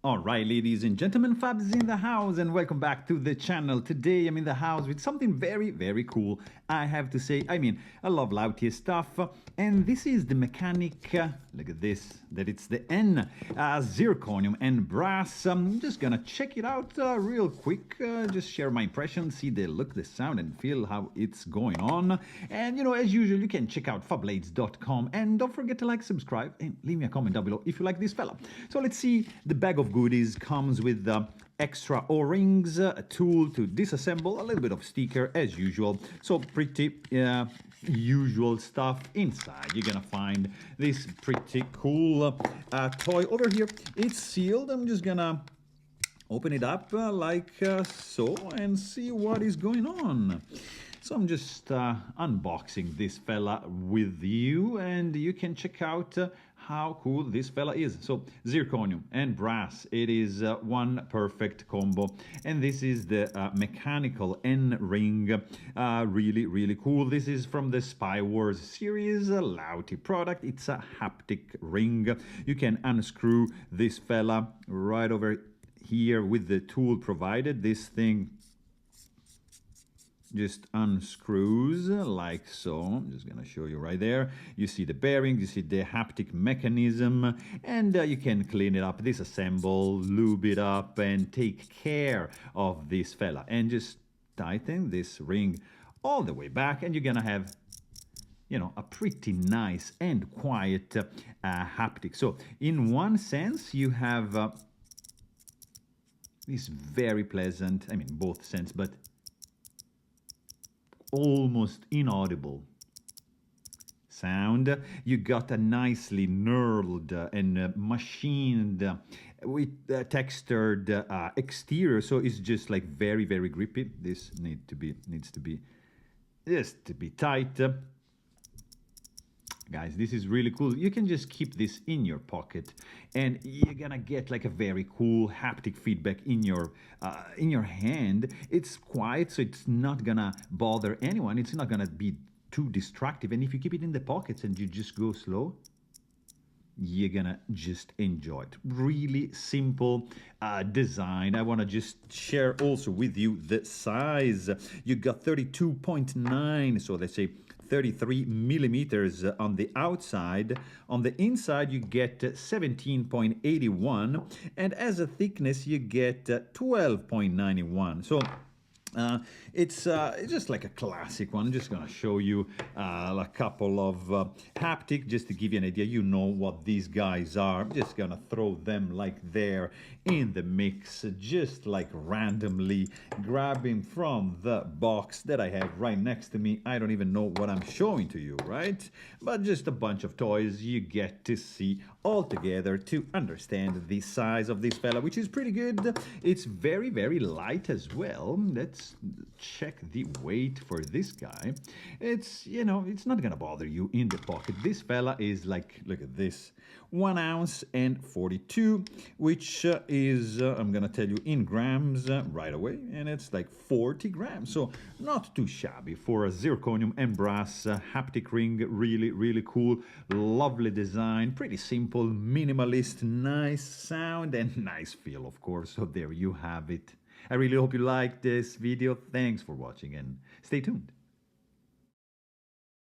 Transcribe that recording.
All right, ladies and gentlemen, Fabs in the house, and welcome back to the channel. Today I'm in the house with something very, very cool, I have to say. I love Lautie stuff, and this is the mechanic, look at this, that it's the N, zirconium and brass. I'm just gonna check it out real quick, just share my impressions, see the look, the sound, and feel how it's going on. And, as usual, you can check out fablades.com, and don't forget to like, subscribe, and leave me a comment down below if you like this fella. So let's see. The bag of goodies comes with extra O-rings, a tool to disassemble, a little bit of sticker as usual. So pretty usual stuff inside. You're gonna find this pretty cool toy over here. It's sealed. I'm just gonna open it up like so and see what is going on. So I'm just unboxing this fella with you, and you can check out how cool this fella is. So zirconium and brass, it is one perfect combo. And this is the mechanical N ring, really, really cool. This is from the Spy Wars series, Lautie product. It's a haptic ring. You can unscrew this fella right over here with the tool provided. This thing just unscrews like so. I'm just gonna show you right there. You see the bearings, you see the haptic mechanism, and you can clean it up, disassemble, lube it up, and take care of this fella. And just tighten this ring all the way back, and you're gonna have a pretty nice and quiet haptic. So in one sense, you have this very pleasant, both sense, but almost inaudible sound. You got a nicely knurled and machined with textured exterior, so it's just like very, very grippy. This needs to be tight. Guys, this is really cool. You can just keep this in your pocket, and you're gonna get like a very cool haptic feedback in your hand. It's quiet, so it's not gonna bother anyone. It's not gonna be too destructive. And if you keep it in the pockets and you just go slow, you're gonna just enjoy it. Really simple design. I want to just share also with you the size. You got 32.9, so let's say 33 millimeters on the outside. On the inside, you get 17.81, and as a thickness, you get 12.91. So it's just like a classic one. I'm just gonna show you a couple of haptic just to give you an idea. You know what these guys are. I'm just gonna throw them like there in the mix, just like randomly grabbing from the box that I have right next to me. I don't even know what I'm showing to you, right? But just a bunch of toys you get to see all together to understand the size of this fella, which is pretty good. It's very, very light as well. Let's check the weight for this guy. It's, it's not gonna bother you in the pocket. This fella is like, look at this, 1 ounce and 42, which is, I'm gonna tell you in grams right away, and it's like 40 grams. So not too shabby for a zirconium and brass haptic ring. Really, really cool, lovely design, pretty simple, minimalist, nice sound, and nice feel, of course. So there you have it. I really hope you liked this video. Thanks for watching, and stay tuned.